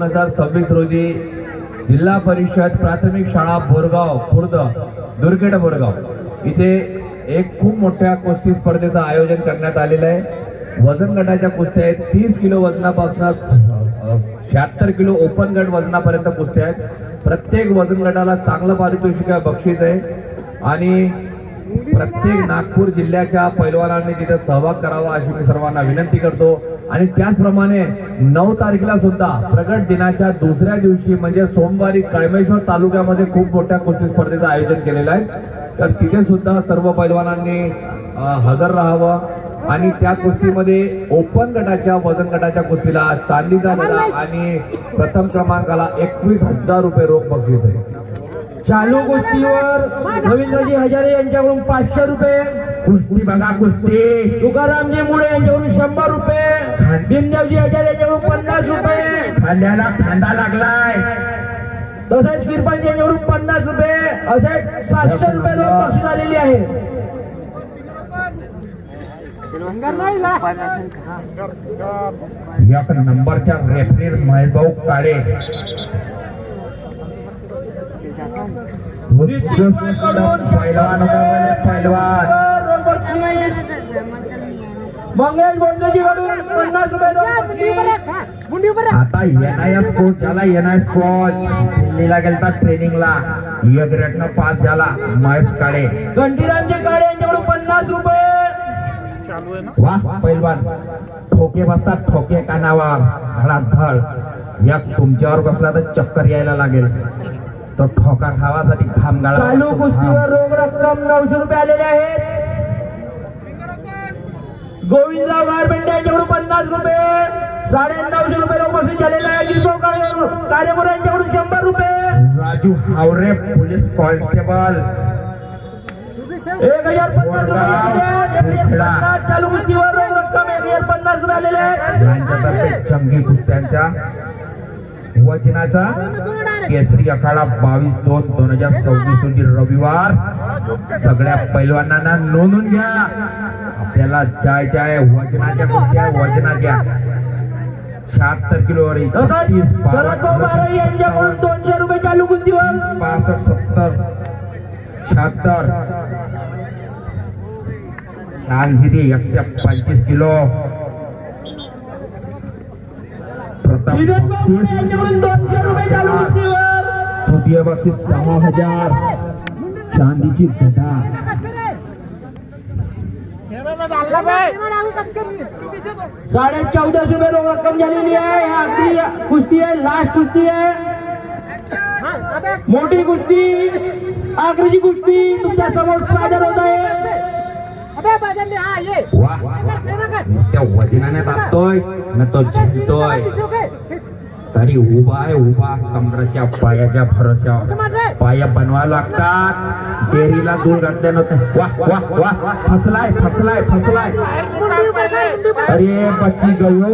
2026 रोजी जिल्हा परिषद प्राथमिक शाळा बोरगाव खुर्द दुर्गेट बोरगाव इथे एक खूप मोठ्या कुस्ती स्पर्धेचं आयोजन करण्यात आलेलं आहे। वजन गटाच्या कुस्त्या आहेत। 30 किलो वजनापासून 76 किलो ओपन गट वजनापर्यंत कुस्त्या आहेत। प्रत्येक वजन गटाला चांगलं पारितोषिक बक्षीस आहे आणि प्रत्येक नागपूर जिल्ह्याच्या पैलवानांनी तिथे सहभाग करावा अशी मी सर्वांना विनंती करतो। आणि त्याचप्रमाणे 9 तारखेला सुद्धा प्रगट दिनाच्या दुसऱ्या दिवशी म्हणजे सोमवारी कळमेश्वर तालुक्यामध्ये खूप मोठ्या कुस्ती स्पर्धेचं आयोजन केलेलं आहे। तर तिथे सुद्धा सर्व पैलवानांनी हजर राहावं आणि त्या कुस्तीमध्ये ओपन गटाच्या वजन गटाच्या कुस्तीला चांदीचा गदा आणि प्रथम क्रमांकाला 21,000 रुपये रोख बक्षीस आहे। चालू कुस्तीवर रवींद्रजी हजारे यांच्याकडून 500 रुपये। कुस्ती बघा कुस्ती। तुकारामजी मुळे यांच्याकडून 100 रुपये। भीमदेवजी हजारे यांच्याकडून 50 रुपये। खांद्याला खांदा लागलाय। तसेच किरपांजी यांच्याकडून 50 रुपये असे 700 रुपये रोख बक्षीस आलेली आहे। एक नंबरच्या रेफरी महेश भाऊ काळे पैलवान मंगेश बोंडेजी कडून 50 रुपये। आता एनआयएस कोच झाला। एनआयएस कोच दिल्लीला गेलता ट्रेनिंगला। एक रेटनं पास झाला महेश काळे। घंटीरामजी काळे यांच्याकडून 50 रुपये। वाह पैलवान ठोके बसतात ठोके कानावर धडाधड। एक तुमच्यावर बसला तर चक्कर यायला लागेल। तो ठोका खावासाठी घाम गाळा। चालू कुस्तीवर रोख रक्कम 900 रुपये आलेले आहेत। गोविंदराव गारबेंडे यांच्याकडून 50 रुपये। 950 रुपये रोख बक्षीस झालेलं आहे। गिरगाव कार्यकर यांच्याकडून 100 रुपये। राजू हावरे पोलीस कॉन्स्टेबल 1050 रुपये। चालू कुस्तीवर रोख रक्कम 1050 रुपये आलेले आहेत। यांच्यातर्फे जंगी कुस्त्यांच्या वजनाचा केसरी अखाडा 22/2/2024 रोजी रविवार सगळ्या पैलवानांना नोंदून घ्या। आपल्याला जाय वजनाच्या कुस्त्या वजनाच्या 76 किलो यांच्याकडून 200 रुपये चालू कुस्तीवर। 65 70 76 86 125 किलो यांच्याकडून 200 रुपये चालू कुस्तीवर। तृतीय बक्षीस 10,000 चांदीची गदा। 1450 रुपये रोख रक्कम झालेली आहे। अगदी कुस्ती आहे, लास्ट कुस्ती आहे, मोठी कुस्ती, आखरीची कुस्ती तुमच्या समोर सादर होत आहे। त्या वजनाने दाबतोय न तो झेलतोय तरी उभा आहे उभा कमराच्या पायाच्या भरोश्यावर। पाया बनवा लागतात। डेरीला दूर घातल्या नव्हते। वाह वाह वाह फसलाय फसलाय फसलाय। अरे बची गयो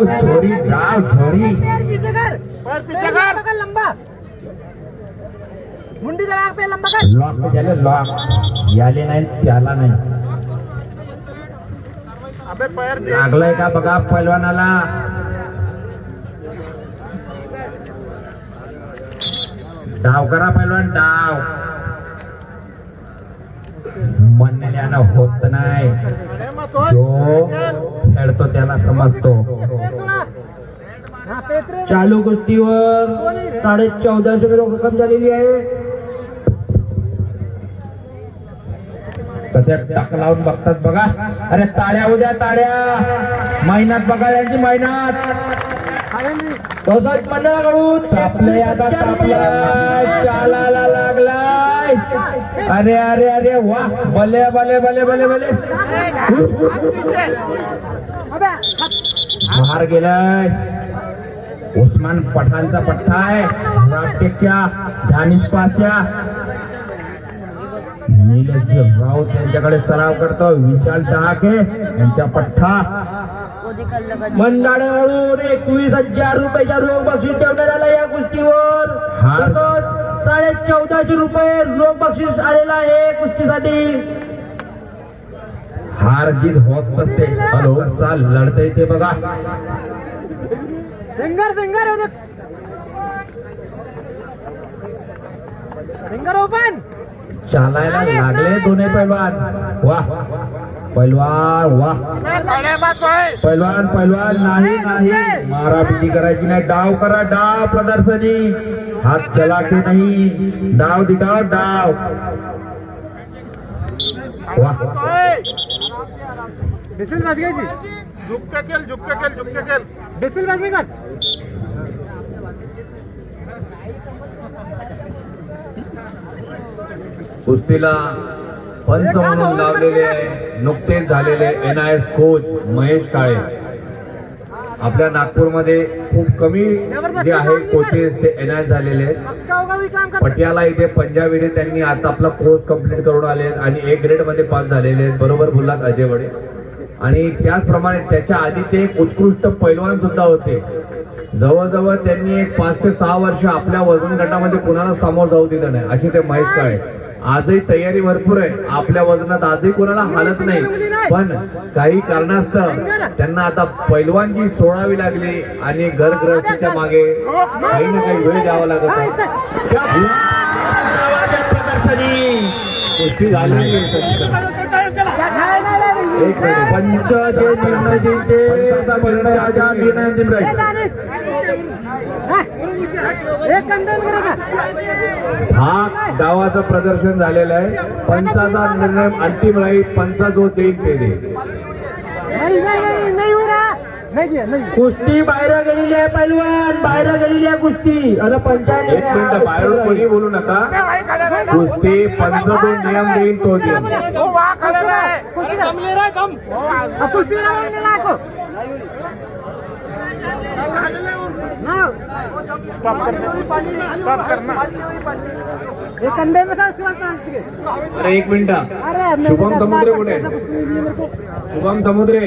झोरी डाव झोरी। लॉक झाले लॉक याले नाही त्याला नाही लागलंय का बघा पैलवानाला। डाव करा पैलवान डाव। म्हणण्यानं होत नाही। जो खेळतो त्याला समजतो। चालू कुस्तीवर 1450 रुपये रोख रक्कम झालेली आहे। कसे टाक लावून बघतात बघा। अरे ताड्या उद्या ताड्या। मेहनत बघा यांची मेहनत। तसंच मंडळाकडून तापलंय आता तापलाय चालायला लागलाय। अरे अरे अरे वा भले भले भले भले भले। बाहेर गेलाय उस्मान पठाणचा पठ्ठा आहे। रामटेकच्या धानिसपाच्या निलेश राऊत यांच्याकडे सराव करतो। विशाल डहाके यांचा पठ्ठा। मंडळाकडून 21,000 रुपयाच्या रोख बक्षीस ठेवण्यात आला या कुस्तीवर। 1450 रुपये रोख बक्षीस आलेला आहे कुस्तीसाठी। हार जीत होत असते। कसा लढतय ते बघा। चालायला लागले दोन्ही पैलवान. वाह पैलवान वाह. पैलवान पैलवान नाही नाही मारापिटी करायची नाही. डाव करा डाव प्रदर्शनी. हात चला के नाही. डाव दिखाओ डाव. वाह कुस्तीला पंच म्हणून लावलेले आहे नुकतेच झालेले NIS कोच महेश काळे. आपल्या नागपूरमध्ये खूप कमी जे आहे कोचेस ते NIS झालेले आहेत. पटियाला इथे पंजाबीने त्यांनी आता आपला कोर्स कंप्लीट करून आले आणि A ग्रेड मध्ये पास झालेले आहेत. बरोबर बोललात अजय वडे. आणि त्याचप्रमाणे त्याच्या आधीचे एक उत्कृष्ट पैलवान सुद्धा होते. जवळजवळ त्यांनी एक 5 ते 6 वर्ष आपल्या वजन गटामध्ये कुणाला समोर जाऊ दिलं नाही असे ते महेश काळे. आजही तयारी भरपूर आहे. आपल्या वजनात आजही कोणाला हालत नाही. पण काही कारणास्तव त्यांना आता पैलवानगी सोडावी लागली आणि घरगृहस्थीच्या मागे काही ना काही वेळ द्यावा लागत आहे. कुस्ती झालेली आहे. एक पंच जे निर्णय देते राजा निर्णय दिन राहील. हा डावाचं प्रदर्शन झालेलं आहे. पंचाचा निर्णय अंतिम राहील. पंचा जो देईल ते देईल. कुस्ती बाहेर गेलेली आहे पैलवान. बाहेर गेलेली आहे कुस्ती. अरे एक मिनिट बाहेरून कोणी बोलू नका. कुस्ती पंच जो नियम देईल तो देईल. अरे एक मिनिट. शुभम समुद्रे कुठे? शुभम समुद्रे.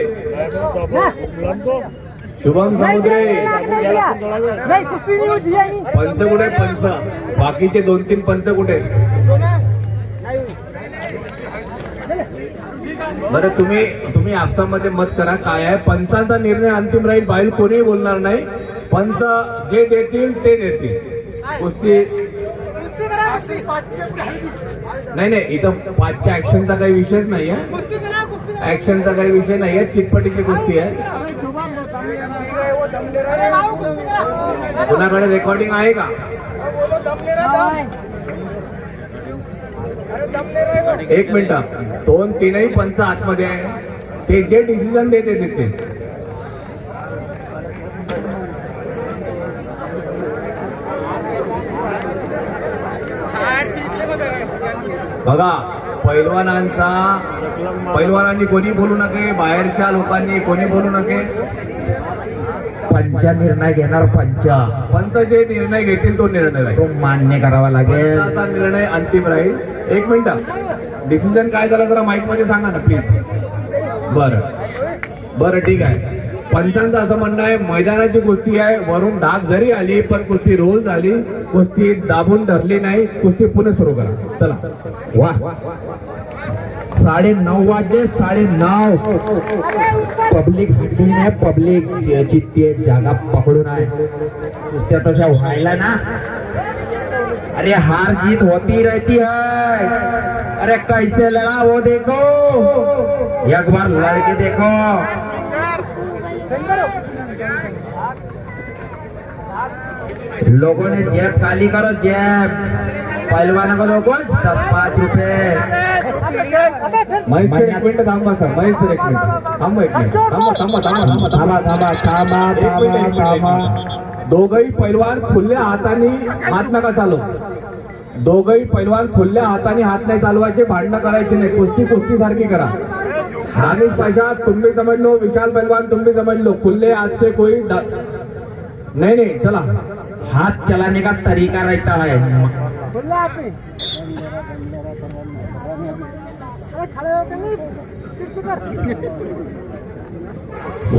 शुभम समुद्रे. पंच कुठे? पंच बाकीचे 2-3 पंच कुठे? बरं तुम्ही आपसामध्ये मत करा काय आहे. पंचांचा निर्णय अंतिम राहील. बाहेर कोणीही बोलणार नाही. पंच जे देतील ते देतील. कुस्ती नाही इथं 5च्या ऍक्शनचा काही विषयच नाही आहे. ऍक्शनचा काही विषय नाही आहे. चिटपटीची कुस्ती आहे. कुणाकडे रेकॉर्डिंग आहे का? एक मिनिट. 2-3ही पंच आतमध्ये आहे. ते जे डिसिजन देते तिथे बघा. पैलवानांनी कोणी बोलू नये. बाहेरच्या लोकांनी कोणी बोलू नये. पंच निर्णय घेणार. पंच जे निर्णय घेतील तो निर्णय राहील. तो मान्य करावा लागेल. पंचाचा निर्णय अंतिम राहील. एक मिनिट. डिसिजन काय झालं जरा माईक मध्ये सांगा ना प्लीज. बरं ठीक आहे. पंचांचं असं म्हणणं आहे मैदानाची कुस्ती आहे. वरून डाग जरी आली पण कुस्ती रोल झाली. कुस्ती दाबून धरली नाही. कुस्ती पुन्हा सुरू करा. चला. वाह 9:30 वाजले. 9:30. पब्लिक हटली नाही. पब्लिक चित्ती जागा पकडून आहे. कुस्त्या तशा व्हायला ना. अरे हार जीत होती रहती है. अरे कैसे लड़ा वो देखो. एक बार लड़के देखो. लोगों ने जेब खाली करो. जेब पहलवान को दो 10-5 रुपए. महेश सर एक मिनिट थांबा. सर महेश सर एक मिनिट थांबा. एक मिनिट थांबा. दोघही पैलवान खुल्या हाताने हात नका चालू. दोघही पैलवान खुल्या हाताने हात नाही चालवायचे. भांडणं करायचे नाही. कुस्ती सारखी करा. आणि पैसा तुम्ही समझ लो. विशाल पहलवान तुम्ही समझ लो. खुले हाथ से कोई नहीं. चला. हाथ चलाने का तरीका रहता है.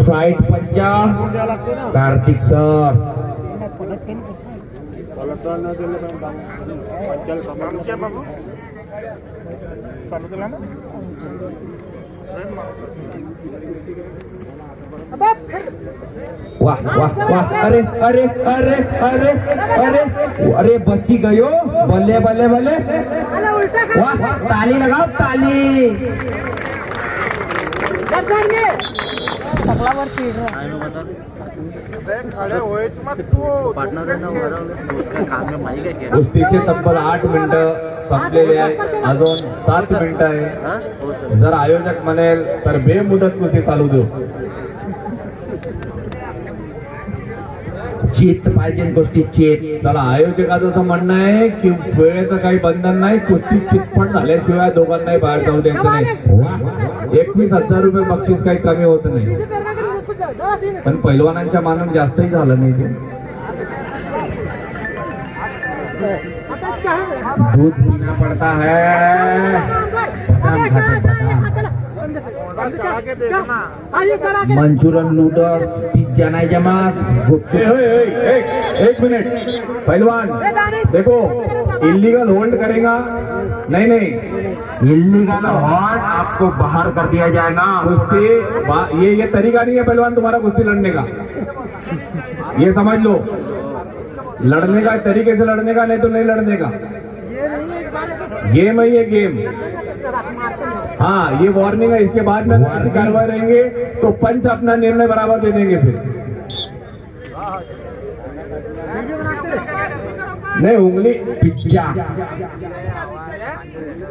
साइड पंजा कार्तिक सर. वाह वाह वाह, अरे अरे अरे अरे अरे अरे बची गयो, बल्ले बल्ले बल्ले, वाह ताली लगाओ ताली. कुस्तीचे तब्बल 8 मिनिटं संपलेले आहे, अजून 7 मिनिटं आहे. जर आयोजक म्हणेल तर बेमुदत कुस्ती चालू देऊ. चेत पाहिजे गोष्टी चेत. चला, आयोजकाचं असं म्हणणं आहे की वेळेचं काही बंधन नाही, कुस्ती चितपट झाल्याशिवाय दोघांनाही बाहेर जाऊ द्यायचं नाही. वाह 21,000 रुपये बक्षीस काही कमी होत नाही, पण पैलवानांच्या मानाने जास्तही झालं नाही ते. दूध पीना पड़ता है, बदाम खाते बदाम. मंचुरियन नूडल्स पिज्जा नाही जमात. एक मिनट पहलवान, देखो इलीगल होल्ड करेगा नहीं नहीं, इल्लीगल हॉट आपको बाहर कर दिया जाएगा. कुश्ती ये तरीका नहीं है पहलवान तुम्हारा कुश्ती लड़ने का, ये समझ लो. लड़ने का तरीके से लड़ने का, नहीं तो नहीं लड़ने का. गेम है ये गेम. हाँ, ये वार्निंग है. इसके बाद में ऐसी कार्रवाई रहेंगे तो पंच अपना निर्णय बराबर दे देंगे. फिर नहीं, उंगली पिज्जा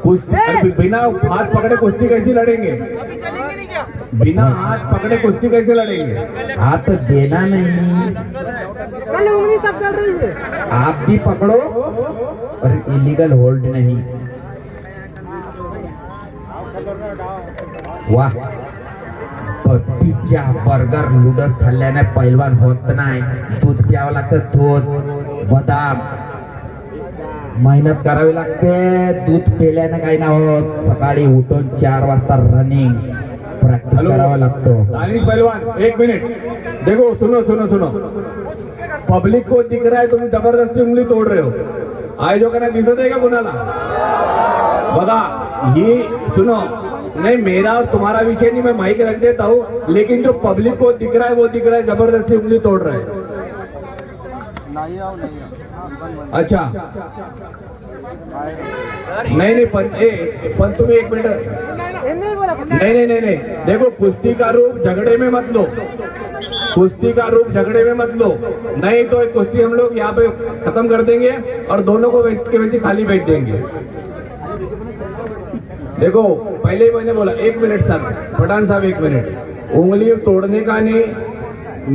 कुश्ती बिना हाथ पकड़े कुश्ती कैसी लड़ेंगे? बिना हाथ पकड़े कुश्ती कैसे लड़ेंगे? हाथ देना नहीं, चल उंगली सब चल रही है. आप भी पकड़ो और इलीगल होल्ड नहीं. वाह, पिझ्झा बर्गर नूडल्स खाल्ल्याने पैलवान होत नाही. दूध प्यावं लागतं, दूध बदाम मेहनत करावी लागते. दूध पेल्याने काही नाही होत. सकाळी उठून 4 वाजता रनिंग प्रॅक्टिस करावा लागतो. ताली पहलवान, एक मिनट. देखो सुनो सुनो सुनो, पब्लिक को दिख रहा है तुम जबरदस्ती उंगली तोड़ रहे हो. आयोजकांना दिसत आहे का कुणाला? बघा ही सुनो, नहीं मेरा और तुम्हारा विषय नहीं, मैं माइक रख देता हूँ, लेकिन जो पब्लिक को दिख रहा है वो दिख रहा है जबरदस्ती उंगली तोड़ रहा है. अच्छा नहीं नहीं, पण तुम्ही एक मिनट. नहीं नहीं नहीं नहीं, देखो कुश्ती का रूप झगड़े में मत लो, कुश्ती का रूप झगड़े में मत लो, नहीं तो एक कुश्ती हम लोग यहाँ पे खत्म कर देंगे और दोनों को वैसे के वैसे खाली भेज देंगे. देखो पहले ही मैंने बोला, 1 मिनट सर, पठान साहब 1 मिनट. उंगली तोड़ने का नहीं,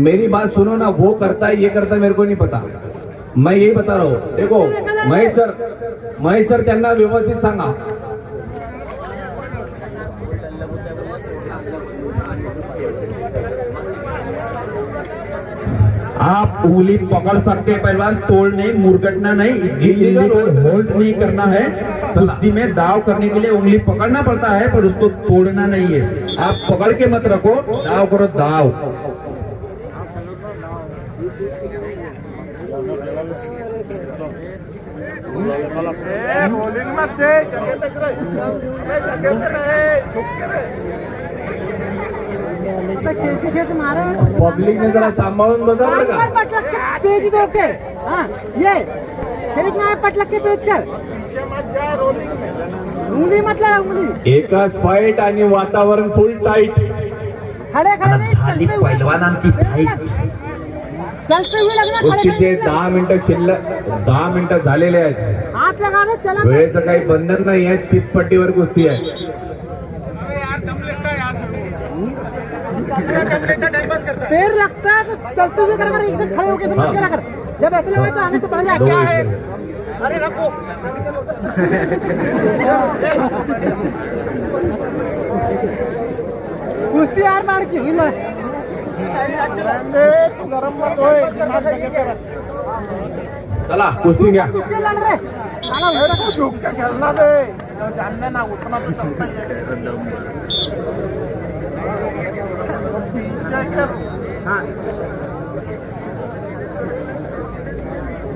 मेरी बात सुनो ना. वो करता है ये करता है मेरे को नहीं पता, मैं यही बता रहा हूँ. देखो महेश सर त्यांना व्यवस्थित सांगा. आप उंगली पकड़ सकते हैं पहलवान, तोड़ नहीं, मुरगटना नहीं, इलीगल होल्ड नहीं करना है. कुश्ती में दाव करने के लिए उंगली पकड़ना पड़ता है, पर उसको तोड़ना नहीं है. आप पकड़ के मत रखो, दाव करो दाव. पब्लिक ने जरा सांभाळून बसा बरं का. पेज दो के. हाँ ये खेच मारे पटलक के पेज कर. उंगली मत लड़ा, उंगली. एकच फाईट आणि वातावरण फुल टाईट. खड़े खड़े नहीं, झाली चलते हुए. पैलवानांची फाईट. चलते हुए लगना, खड़े कुस्तीचे खड़े. 10 मिनिटं शिल्लक, 10 मिनिटं झालेले आहेत. हाथ लगा दो, चला. वेळेचं काही बंधन नाही आहे, चितपट्टीवर कुस्ती आहे. पैर लगता है तो चलते हुए कर, एकदम खड़े होकर मत करा कर. जब ऐसे लगे तो आगे से पड़ जाए. क्या है? अरे रखो. कुश्ती यार मार की हुई. चला कुस्ती घ्या. लड़ रहे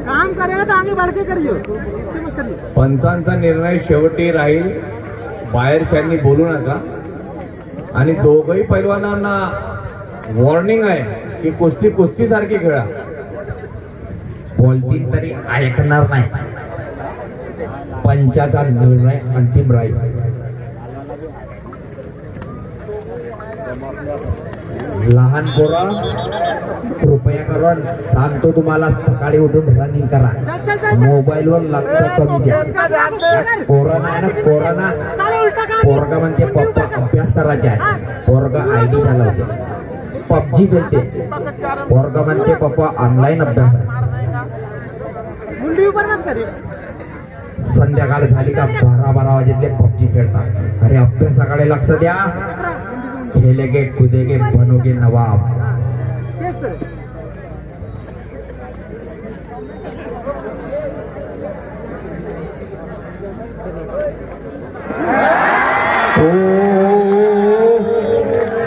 काम करेगा तो आगे बढ़ के करियो. पंचांचा निर्णय शेवटी राहील. बाहेरच्यांनी बोलू नका आणि दोघही पैलवानांना वॉर्निंग आहे की कुस्ती कुस्ती सारखी खेळा. बोलतील तरी ऐकणार नाही. पंचाचा निर्णय अंतिम राहील. लहान पोरा कृपया करून सांगतो तुम्हाला, सकाळी उठून रनिंग करा. मोबाईल वर लक्ष कमी द्या. कोरोना आहे ना, कोरोना. पोरगा म्हणते पप्पा अभ्यास करायचा आहे. पोरगा आयडी चालवते, पबजी खेळते. पोरगा म्हणते पप्पा ऑनलाईन अभ्यास आहे. संध्याकाळ झाली का 12 वाजेतले पबजी खेळतात. अरे अभ्यासाकडे लक्ष द्या. खेलेगे कूदेगे बनोगे नवाब.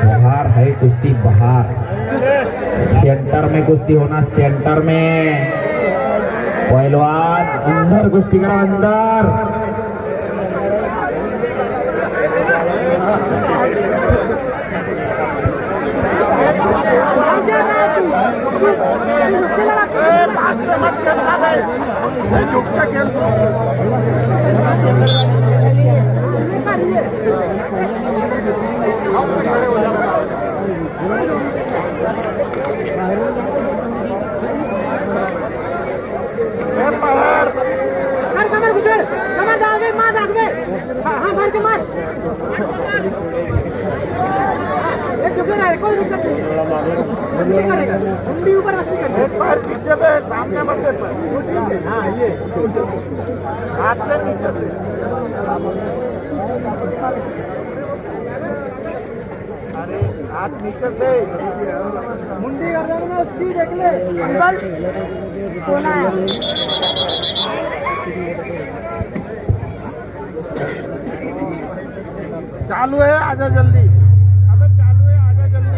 बाहर है कुश्ती, बाहर. सेंटर में कुश्ती होना, सेंटर में. पहलवान अंदर कुश्ती करो, अंदर. पीछे पे सामने मत दे पर. हाँ ये हाथ पे नीचे से. अरे हाथ नीचे से मुंडी कर रहा ना उसकी. देख ले अंकल सोना है. चालू है, आजा जल्दी. अबे चालू है, आजा जल्दी.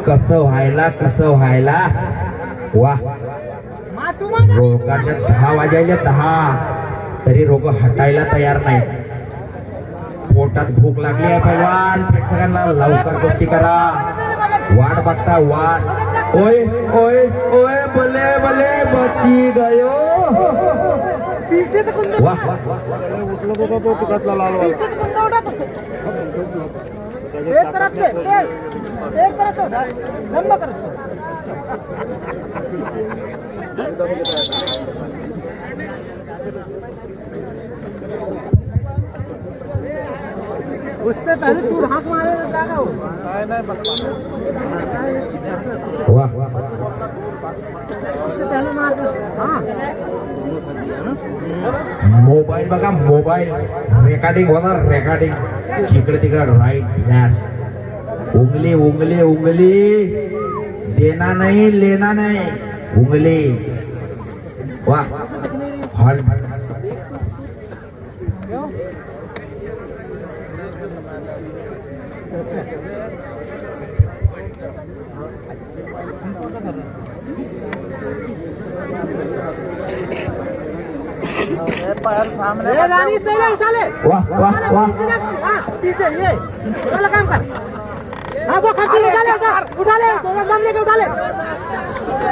कसं व्हायला. वा, रोगाच्या 10 वाजायला 10 तरी रोग हटायला तयार नाही. पोटात भूक लागली आहे पैलवान. प्रेक्षकांना लवकर कुस्ती करा. वाट बघता वाट. ओय ओय ओय, भले भले बची गयो. वाह उठलो होता तो तिकटला लाल वाला. एक तरफ से उठा, लंबा कर उसको. उससे पहले तू हाथ मारे तो क्या हो. वाह वाह. उससे पहले मार. हाँ मोबाईल बघा, मोबाईल रेकॉर्डिंग होणार. रेकॉर्डिंग जिकडे तिकडे राईट फ्लॅश. उंगली उंगली उंगली. देना नहीं लेना नहीं. उंगली. वाह. हॉल. पैर सामने रानी से उठा ले. वाह वाह वाह. पीछे ये वाला काम कर. हाँ वो खट्टी उठा ले, उठा ले, दम लेके उठा ले.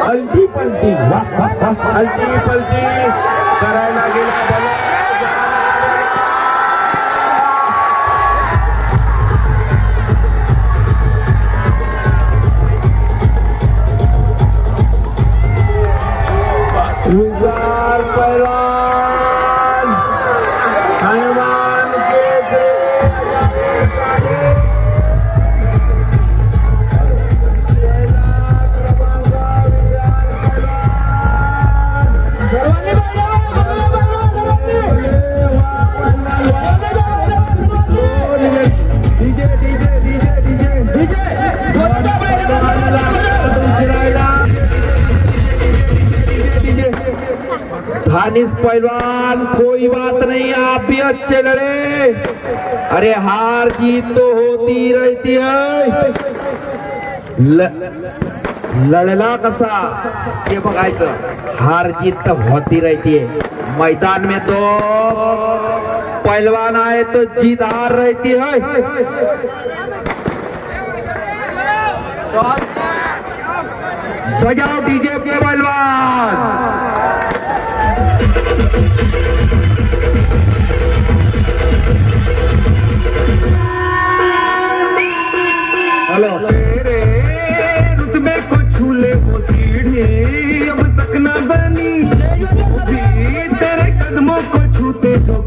अल्टी पलटी. वाह वाह वाह. अल्टी पलटी करायला गेला. विजार पैलवान हनुमान के धानिस पहलवान, कोई बात नहीं, आप भी अच्छे लड़े. अरे हार जीत तो होती रहती है. लढला कसा ते बघायचं. हार जीत तर होती रहती है. मैदान में तो पहलवान आए तो जीत हार रहती है। बजाओ डीजे पहलवान। हेलो तेरे रुतबे को छूले वो सीढ़ी अब तक न बनी, भी तेरे कदमों को छूते जो